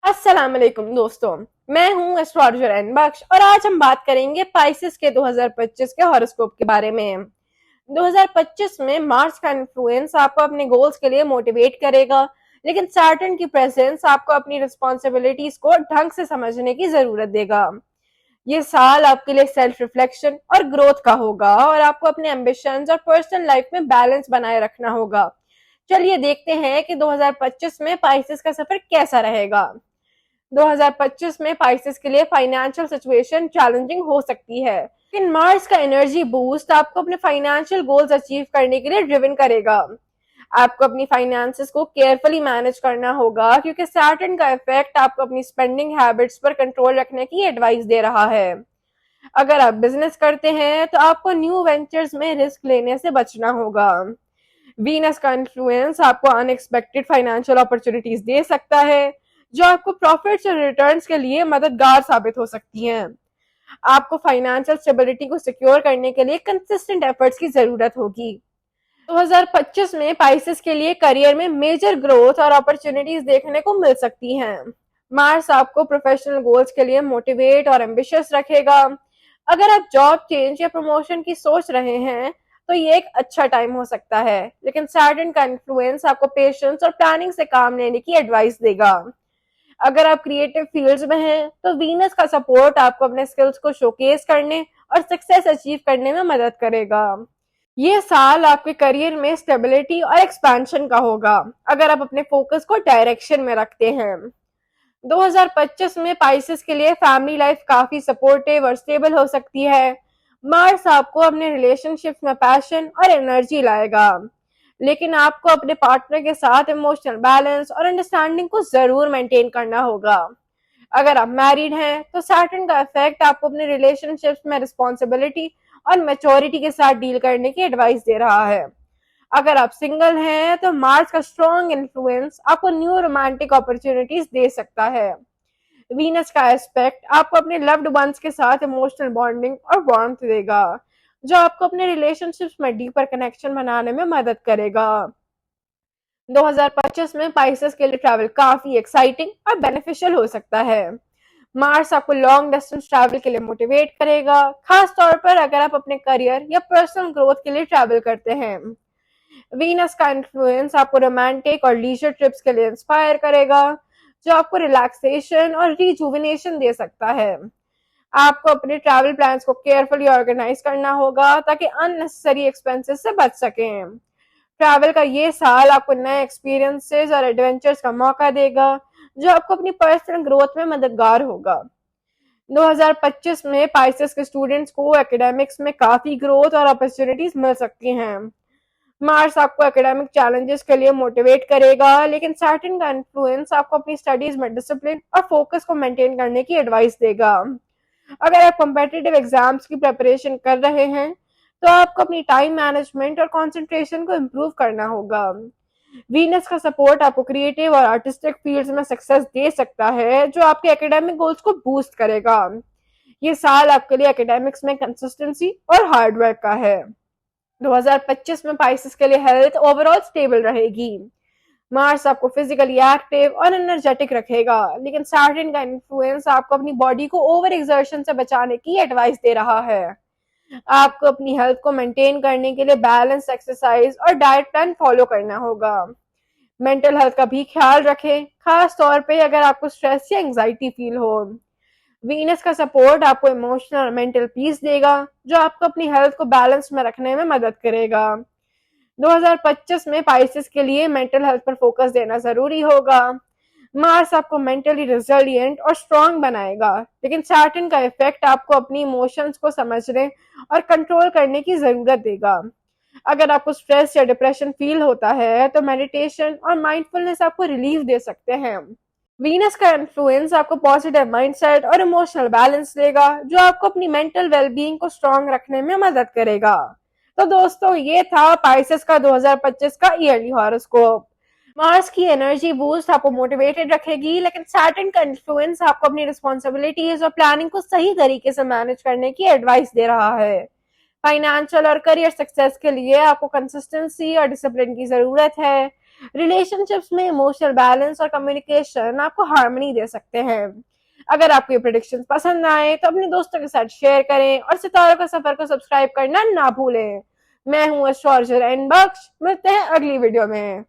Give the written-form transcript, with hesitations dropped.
अस्सलाम वालेकुम दोस्तों, मैं हूं एस्ट्रोलॉजर एन बख्श और आज हम बात करेंगे पाइसेस के 2025 के हॉरोस्कोप के बारे में। 2025 में मार्स का इन्फ्लुएंस आपको अपने गोल्स के लिए मोटिवेट करेगा, लेकिन सैटर्न की प्रेजेंस आपको अपनी रिस्पॉन्सिबिलिटीज को ढंग से समझने की जरूरत देगा। ये साल आपके लिए सेल्फ रिफ्लेक्शन और ग्रोथ का होगा और आपको अपने एम्बिशंस और पर्सनल लाइफ में बैलेंस बनाए रखना होगा। चलिए देखते हैं कि 2025 में पाइसेस का सफर कैसा रहेगा। 2025 में पाइसेस के लिए फाइनेंशियल सिचुएशन चैलेंजिंग हो सकती है, लेकिन मार्स का एनर्जी बूस्ट आपको अपने फाइनेंशियल गोल्स अचीव करने के लिए ड्रिवन करेगा। आपको अपनी फाइनेंसेस को केयरफुली मैनेज करना होगा क्योंकि सैटर्न का इफेक्ट आपको अपनी स्पेंडिंग हैबिट्स पर कंट्रोल रखने की एडवाइस दे रहा है। अगर आप बिजनेस करते हैं तो आपको न्यू वेंचर्स में रिस्क लेने से बचना होगा। वीनस का इन्फ्लुएंस आपको अनएक्सपेक्टेड फाइनेंशियल अपॉर्चुनिटीज दे सकता है जो आपको प्रॉफिट्स और रिटर्न्स के लिए मददगार साबित हो सकती हैं। आपको फाइनेंशियल स्टेबिलिटी को सिक्योर करने के लिए कंसिस्टेंट एफर्ट्स की जरूरत होगी। 2025 में पाइसेस के लिए करियर में मेजर ग्रोथ और अपॉर्चुनिटीज देखने को मिल सकती हैं। मार्स आपको प्रोफेशनल गोल्स के लिए मोटिवेट और एम्बिशियस रखेगा। अगर आप जॉब चेंज या प्रमोशन की सोच रहे हैं तो ये एक अच्छा टाइम हो सकता है, लेकिन सैटर्न का इन्फ्लुएंस आपको पेशेंस और प्लानिंग से काम लेने की एडवाइस देगा। अगर आप क्रिएटिव फील्ड्स में हैं तो वीनस का सपोर्ट आपको अपने स्किल्स को शोकेस करने और सक्सेस अचीव करने में मदद करेगा। ये साल आपके करियर में स्टेबिलिटी और एक्सपेंशन का होगा अगर आप अपने फोकस को डायरेक्शन में रखते हैं। 2025 में पाइसेस के लिए फैमिली लाइफ काफी सपोर्टिव और स्टेबल हो सकती है। मार्स आपको अपने रिलेशनशिप्स में पैशन और एनर्जी लाएगा, लेकिन आपको अपने पार्टनर के साथ इमोशनल बैलेंस और अंडरस्टैंडिंग को जरूर मेंटेन करना होगा। अगर आप मैरिड हैं तो सैटर्न का इफेक्ट आपको अपने रिलेशनशिप्स में रिस्पॉन्सिबिलिटी और मैच्योरिटी के साथ डील करने की एडवाइस दे रहा है। अगर आप सिंगल हैं तो मार्स का स्ट्रॉन्ग इन्फ्लुएंस आपको न्यू रोमांटिक अपॉर्चुनिटीज दे सकता है। वीनस का एस्पेक्ट आपको अपने लव्ड वंस के साथ इमोशनल बॉन्डिंग और वार्मथ देगा, जो आपको अपने रिलेशनशिप्स में डीपर कनेक्शन बनाने में मदद करेगा। 2025 में पाइसेस के लिए ट्रैवल काफी एक्साइटिंग और बेनिफिशियल हो सकता है। मार्स आपको लॉन्ग डिस्टेंस ट्रैवल के लिए मोटिवेट करेगा, खास तौर पर अगर आप अपने करियर या पर्सनल ग्रोथ के लिए ट्रैवल करते हैं। वीनस का इन्फ्लुएंस आपको रोमांटिक और लीजर ट्रिप्स के लिए इंस्पायर करेगा, जो आपको रिलैक्सेशन और रिजुविनेशन दे सकता है। आपको अपने ट्रैवल प्लान्स को केयरफुली ऑर्गेनाइज करना होगा ताकि अननेसेसरी एक्सपेंसेस से बच सकें। ट्रैवल का ये साल आपको नए एक्सपीरियंसेस और एडवेंचर्स का मौका देगा, जो आपको अपनी पर्सनल ग्रोथ में मददगार होगा। 2025 में पाइसेस के स्टूडेंट्स को एकेडमिक्स में काफी ग्रोथ और अपॉर्चुनिटीज मिल सकती हैं। मार्स आपको एकेडमिक चैलेंजेस के लिए मोटिवेट करेगा, लेकिन सैटर्न का इन्फ्लुएंस आपको अपनी स्टडीज में डिसिप्लिन और फोकस को मेंटेन करने की एडवाइस देगा। अगर आप कॉम्पिटिटिव एग्जाम्स की प्रिपरेशन कर रहे हैं तो आपको अपनी टाइम मैनेजमेंट और कंसंट्रेशन को इम्प्रूव करना होगा। वीनस का सपोर्ट आपको क्रिएटिव और आर्टिस्टिक फील्ड्स में सक्सेस दे सकता है, जो आपके एकेडमिक गोल्स को बूस्ट करेगा। ये साल आपके लिए एकेडमिक्स में कंसिस्टेंसी और हार्डवर्क का है। 2025 में पाइसेस के लिए हेल्थ ओवरऑल स्टेबल रहेगी। मार्स आपको फिजिकली एक्टिव और एनर्जेटिक रखेगा, लेकिन सैटर्न का इन्फ्लुएंस आपको अपनी बॉडी को ओवर एक्सर्शन से बचाने की एडवाइस दे रहा है। आपको अपनी हेल्थ को मेंटेन करने के लिए बैलेंस एक्सरसाइज और डाइट प्लान फॉलो करना होगा। मेंटल हेल्थ का भी ख्याल रखें, खास तौर पे अगर आपको स्ट्रेस या एंजाइटी फील हो। वीनस का सपोर्ट आपको इमोशनल और मेंटल पीस देगा, जो आपको अपनी हेल्थ को बैलेंस में रखने में मदद करेगा। 2025 में पाइसेस के लिए मेंटल हेल्थ पर फोकस देना जरूरी होगा। मार्स आपको मेंटली रिजिलियंट और स्ट्रांग बनाएगा, लेकिन सैटर्न का इफेक्ट आपको अपनी इमोशंस को समझने और कंट्रोल करने की जरूरत देगा। अगर आपको स्ट्रेस या डिप्रेशन फील होता है तो मेडिटेशन और माइंडफुलनेस आपको रिलीफ दे सकते हैं। वीनस का इन्फ्लुएंस आपको पॉजिटिव माइंडसेट और इमोशनल बैलेंस देगा, जो आपको अपनी मेंटल वेलबींग को स्ट्रांग रखने में मदद करेगा। तो दोस्तों, ये था पाइसेस का 2025 का ईयरली हॉरोस्कोप। मार्स की एनर्जी बूस्ट आपको मोटिवेटेड रखेगी, लेकिन सैटर्न का इन्फ्लुएंस आपको अपनी रिस्पॉन्सिबिलिटीज और प्लानिंग को सही तरीके से मैनेज करने की एडवाइस दे रहा है। फाइनेंशियल और करियर सक्सेस के लिए आपको कंसिस्टेंसी और डिसिप्लिन की जरूरत है। रिलेशनशिप्स में इमोशनल बैलेंस और कम्युनिकेशन आपको हार्मनी दे सकते हैं। अगर आपको ये प्रेडिक्शंस पसंद आए तो अपने दोस्तों के साथ शेयर करें और सितारों का सफर को सब्सक्राइब करना ना भूलें। मैं हूं एस्ट्रोलॉजर एंड बख्श, मिलते हैं अगली वीडियो में।